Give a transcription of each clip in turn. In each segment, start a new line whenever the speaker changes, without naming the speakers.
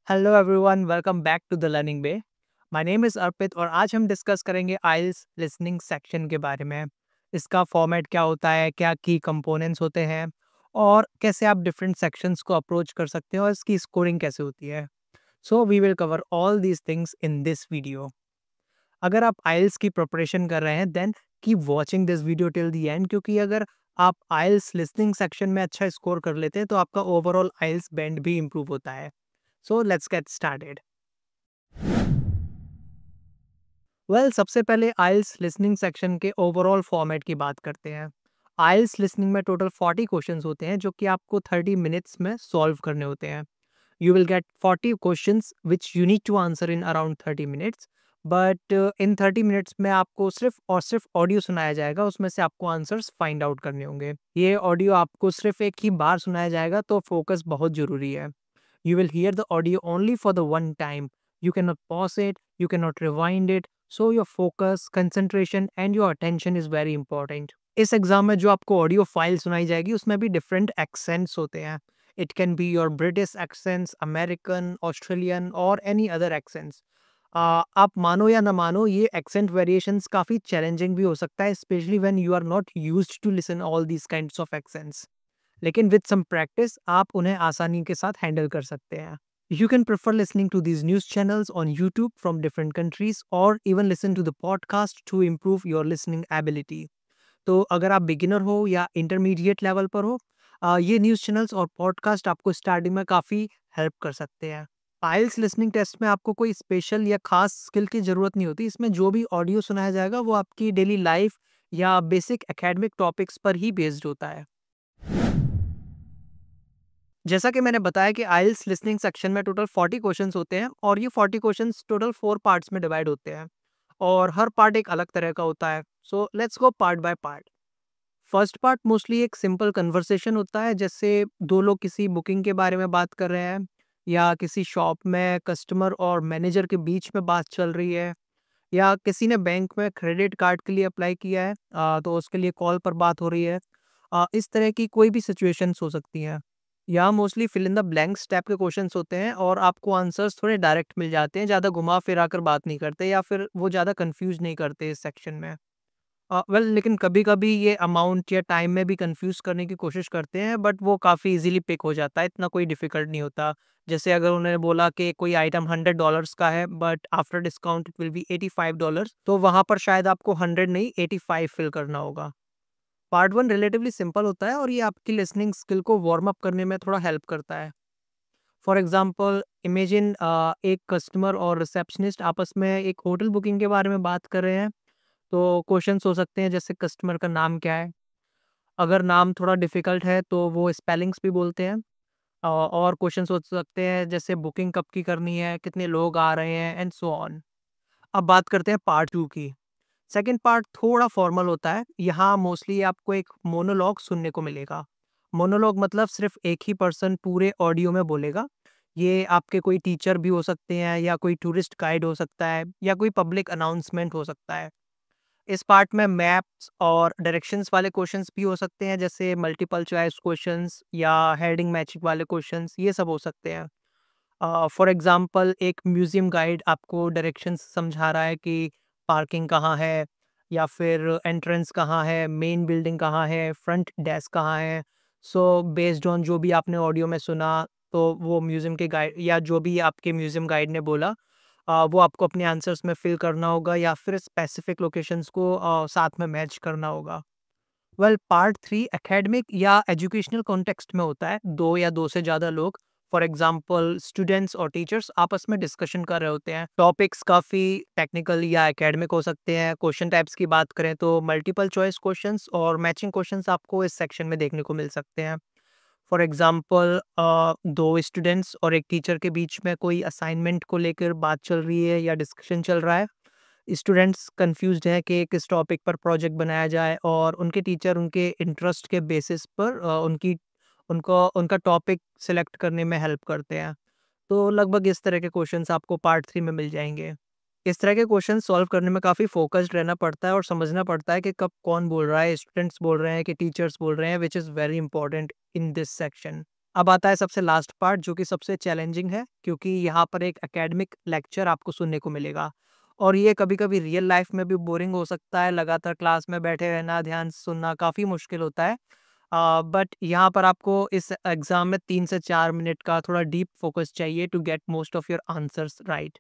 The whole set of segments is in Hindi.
Hello everyone, welcome back to the learning way. My name is Arpit और आज हम डिस्कस करेंगे आइल्स लिसनिंग सेक्शन के बारे में। इसका फॉर्मेट क्या होता है, क्या की कंपोनेंट्स होते हैं और कैसे आप डिफरेंट सेक्शंस को अप्रोच कर सकते हैं और इसकी स्कोरिंग कैसे होती है। So we will cover all these things in this video. अगर आप आइल्स की प्रिपरेशन कर रहे हैं then keep watching this video till the end, क्योंकि अगर आप आइल्स लिसनिंग सेक्शन में अच्छा स्कोर कर लेते हैं तो आपका ओवरऑल आइल्स बैंड भी इम्प्रूव होता है। So let's get started. सबसे पहले आइल्स लिसनिंग सेक्शन के ओवरऑल फॉर्मेट की बात करते हैं। आइल्स लिसनिंग में टोटल 40 क्वेश्चंस होते हैं जो कि आपको 30 मिनट्स में सॉल्व करने होते हैं। You will get 40 questions which you need to answer in around 30 minutes, but in 30 minutes में आपको सिर्फ और सिर्फ ऑडियो सुनाया जाएगा, उसमें से आपको आंसर्स फाइंड आउट करने होंगे। ये ऑडियो आपको सिर्फ एक ही बार सुनाया जाएगा, तो फोकस बहुत ज़रूरी है। You will hear the audio only for the one time. You cannot pause it, you cannot rewind it. So your focus, concentration and your attention is very important. इस एग्जाम में जो आपको ऑडियो फाइल सुनाई जाएगी उसमें भी डिफरेंट एक्सेंट्स होते हैं। It can be your British accents, American, Australian और एनी अदर एक्सेंट्स। आप मानो या ना मानो, ये एक्सेंट वेरिएशंस काफ़ी चैलेंजिंग भी हो सकता है, especially when you are not used to listen all these kinds of accents. लेकिन विद सम प्रैक्टिस आप उन्हें आसानी के साथ हैंडल कर सकते हैं। You can prefer listening to these news channels on YouTube from different countries और even listen to the podcast to improve your listening ability. तो अगर आप बिगिनर हो या इंटरमीडिएट लेवल पर हो, ये न्यूज़ चैनल्स और पॉडकास्ट आपको स्टार्टिंग में काफ़ी हेल्प कर सकते हैं। आइल्स लिसनिंग टेस्ट में आपको कोई स्पेशल या खास स्किल की ज़रूरत नहीं होती। इसमें जो भी ऑडियो सुनाया जाएगा वो आपकी डेली लाइफ या बेसिक एकेडमिक टॉपिक्स पर ही बेस्ड होता है। जैसा कि मैंने बताया कि आइल्स लिसनिंग सेक्शन में टोटल 40 क्वेश्चंस होते हैं और ये 40 क्वेश्चंस टोटल 4 पार्ट्स में डिवाइड होते हैं और हर पार्ट एक अलग तरह का होता है। So let's go part by part. First part mostly एक सिंपल कन्वर्सेशन होता है, जैसे दो लोग किसी बुकिंग के बारे में बात कर रहे हैं या किसी शॉप में कस्टमर और मैनेजर के बीच में बात चल रही है या किसी ने बैंक में क्रेडिट कार्ड के लिए अप्लाई किया है, तो उसके लिए कॉल पर बात हो रही है। इस तरह की कोई भी सिचुएशंस हो सकती हैं। यहाँ mostly fill in the blanks type के क्वेश्चंस होते हैं और आपको आंसर्स थोड़े डायरेक्ट मिल जाते हैं, ज़्यादा घुमा फिरा कर बात नहीं करते या फिर वो ज़्यादा कंफ्यूज नहीं करते इस सेक्शन में। लेकिन कभी-कभी ये अमाउंट या टाइम में भी कंफ्यूज करने की कोशिश करते हैं, बट वो काफ़ी इजीली पिक हो जाता है, इतना कोई डिफिकल्ट नहीं होता। जैसे अगर उन्होंने बोला कि कोई आइटम $100 का है but after discount it will be $85, तो वहाँ पर शायद आपको 100 नहीं 85 फिल करना होगा। पार्ट 1 रिलेटिवली सिंपल होता है और ये आपकी लिसनिंग स्किल को वार्म अप करने में थोड़ा हेल्प करता है। फॉर एग्ज़ाम्पल इमेजिन एक कस्टमर और रिसेप्शनिस्ट आपस में एक होटल बुकिंग के बारे में बात कर रहे हैं। तो क्वेश्चंस हो सकते हैं जैसे कस्टमर का नाम क्या है? अगर नाम थोड़ा डिफ़िकल्ट है तो वो स्पेलिंग्स भी बोलते हैं। और क्वेश्चंस हो सकते हैं जैसे बुकिंग कब की करनी है, कितने लोग आ रहे हैं एंड सो ऑन। अब बात करते हैं पार्ट 2 की। सेकंड पार्ट थोड़ा फॉर्मल होता है। यहाँ मोस्टली आपको एक मोनोलॉग सुनने को मिलेगा। मोनोलॉग मतलब सिर्फ़ एक ही पर्सन पूरे ऑडियो में बोलेगा। ये आपके कोई टीचर भी हो सकते हैं या कोई टूरिस्ट गाइड हो सकता है या कोई पब्लिक अनाउंसमेंट हो सकता है। इस पार्ट में मैप्स और डायरेक्शंस वाले क्वेश्चंस भी हो सकते हैं, जैसे मल्टीपल चॉइस क्वेश्चंस या हेडिंग मैचिंग वाले क्वेश्चंस, ये सब हो सकते हैं। फॉर एग्जांपल एक म्यूज़ियम गाइड आपको डायरेक्शंस समझा रहा है कि पार्किंग कहाँ है या फिर एंट्रेंस कहाँ है, मेन बिल्डिंग कहाँ है, फ्रंट डेस्क कहाँ है। सो बेस्ड ऑन जो भी आपने ऑडियो में सुना, तो वो म्यूज़ियम के गाइड या जो भी आपके म्यूज़ियम गाइड ने बोला, वो आपको अपने आंसर्स में फिल करना होगा या फिर स्पेसिफिक लोकेशंस को साथ में मैच करना होगा। पार्ट 3 एकेडमिक या एजुकेशनल कॉन्टेक्स्ट में होता है। 2 या 2 से ज़्यादा लोग, फॉर एग्जांपल स्टूडेंट्स और टीचर्स आपस में डिस्कशन कर रहे होते हैं। टॉपिक्स काफ़ी टेक्निकल या एकेडमिक हो सकते हैं। क्वेश्चन टाइप्स की बात करें तो मल्टीपल चॉइस क्वेश्चंस और मैचिंग क्वेश्चंस आपको इस सेक्शन में देखने को मिल सकते हैं। फॉर एग्जांपल 2 स्टूडेंट्स और एक टीचर के बीच में कोई असाइनमेंट को लेकर बात चल रही है या डिस्कशन चल रहा है। स्टूडेंट्स कंफ्यूज्ड हैं कि किस टॉपिक पर प्रोजेक्ट बनाया जाए और उनके टीचर उनके इंटरेस्ट के बेसिस पर उनका टॉपिक सेलेक्ट करने में हेल्प करते हैं। तो लगभग इस तरह के क्वेश्चंस आपको पार्ट 3 में मिल जाएँगे। इस तरह के क्वेश्चन सॉल्व करने में काफ़ी फ़ोकस्ड रहना पड़ता है और समझना पड़ता है कि कब कौन बोल रहा है, स्टूडेंट्स बोल रहे हैं कि टीचर्स बोल रहे हैं, which is very important in this section. अब आता है सबसे लास्ट पार्ट जो कि सबसे चैलेंजिंग है, क्योंकि यहाँ पर एक एकेडमिक लेक्चर आपको सुनने को मिलेगा और ये कभी-कभी रियल लाइफ में भी बोरिंग हो सकता है। लगातार क्लास में बैठे रहना, ध्यान से सुनना काफ़ी मुश्किल होता है। बट यहाँ पर आपको इस एग्ज़ाम में 3 से 4 मिनट का थोड़ा डीप फोकस चाहिए to get most of your answers right.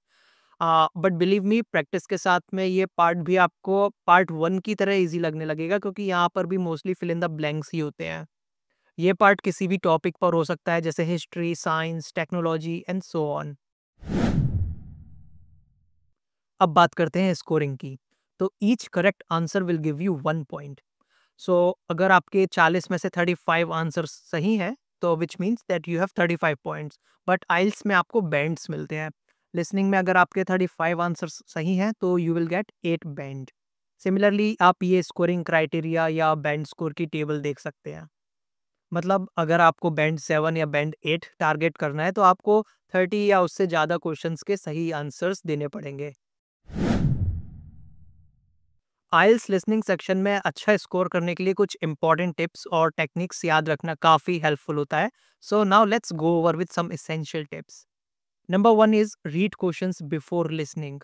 But believe me, practice के साथ में ये पार्ट भी आपको पार्ट 1 की तरह ईज़ी लगने लगेगा, क्योंकि यहाँ पर भी mostly fill in the blanks ही होते हैं। ये पार्ट किसी भी टॉपिक पर हो सकता है, जैसे history, science, technology and so on. अब बात करते हैं स्कोरिंग की। तो each correct answer will give you 1 point. So अगर आपके 40 में से 35 आंसर्स सही हैं, तो which means that you have 35 points. But IELTS में आपको बैंड्स मिलते हैं। लिसनिंग में अगर आपके 35 आंसर्स सही हैं, तो you will gate 8 band. Similarly आप ये स्कोरिंग क्राइटेरिया या बैंड स्कोर की टेबल देख सकते हैं। मतलब अगर आपको बैंड 7 या बैंड 8 टारगेट करना है, तो आपको 30 या उससे ज़्यादा क्वेश्चंस के सही आंसर्स देने पड़ेंगे। आइल्स लिसनिंग सेक्शन में अच्छा स्कोर करने के लिए कुछ इंपॉर्टेंट टिप्स और टेक्निक्स याद रखना काफ़ी हेल्पफुल होता है। So now let's go over with some essential tips. Number 1 is read questions before listening.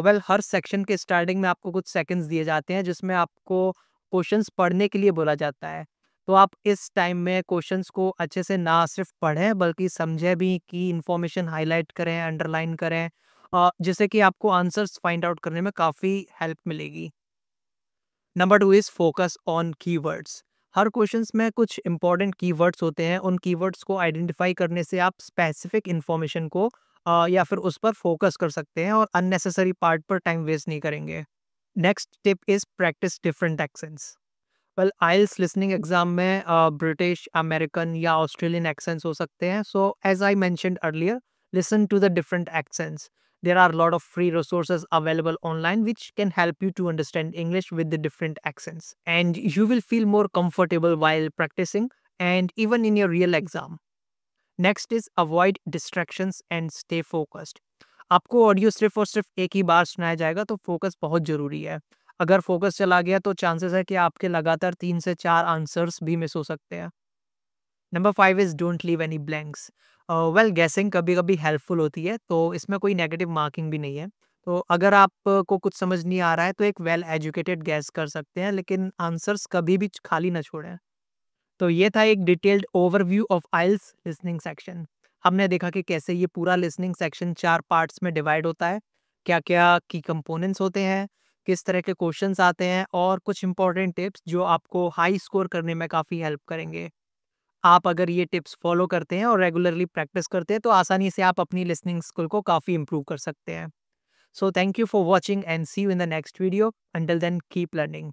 Well, हर सेक्शन के स्टार्टिंग में आपको कुछ सेकंड्स दिए जाते हैं जिसमें आपको क्वेश्चंस पढ़ने के लिए बोला जाता है। तो आप इस टाइम में क्वेश्चंस को अच्छे से ना सिर्फ पढ़ें, बल्कि समझें भी, की इन्फॉर्मेशन हाईलाइट करें, अंडरलाइन करें, जिससे कि आपको आंसर्स फाइंड आउट करने में काफ़ी हेल्प मिलेगी। Number 2 is focus on keywords. Her questions में कुछ इंपॉर्टेंट कीवर्ड्स होते हैं। उन कीवर्ड्स को आइडेंटिफाई करने से आप स्पेसिफिक इन्फॉर्मेशन को या फिर उस पर फोकस कर सकते हैं और अननेसेसरी पार्ट पर टाइम वेस्ट नहीं करेंगे। Next tip is practice different accents. Well, IELTS listening exam में ब्रिटिश, अमेरिकन या ऑस्ट्रेलियन एक्सेंट्स हो सकते हैं। So as I mentioned earlier, listen to the different accents. There are a lot of free resources available online which can help you to understand English with the different accents. And you will feel more comfortable while practicing and even in your real exam. Next is avoid distractions and stay focused. आपको ऑडियो सिर्फ और सिर्फ एक ही बार सुनाया जाएगा, तो फोकस बहुत ज़रूरी है। अगर फोकस चला गया तो चांसेस है कि आपके लगातार 3 से 4 आंसर्स भी मिस हो सकते हैं। Number 5 is don't leave any blanks. Well, गेसिंग कभी-कभी हेल्पफुल होती है, तो इसमें कोई नेगेटिव मार्किंग भी नहीं है। तो अगर आपको कुछ समझ नहीं आ रहा है, तो एक वेल एजुकेटेड गेस कर सकते हैं, लेकिन आंसर्स कभी भी खाली ना छोड़ें। तो ये था एक detailed overview of IELTS listening section. हमने देखा कि कैसे ये पूरा लिसनिंग सेक्शन 4 पार्ट्स में डिवाइड होता है, क्या-क्या की कंपोनेंट्स होते हैं, किस तरह के क्वेश्चंस आते हैं और कुछ इंपॉर्टेंट टिप्स जो आपको हाई स्कोर करने में काफ़ी हेल्प करेंगे। आप अगर ये टिप्स फॉलो करते हैं और रेगुलरली प्रैक्टिस करते हैं, तो आसानी से आप अपनी लिसनिंग स्किल को काफ़ी इंप्रूव कर सकते हैं। So thank you for watching and see you in the next video. Until then keep learning.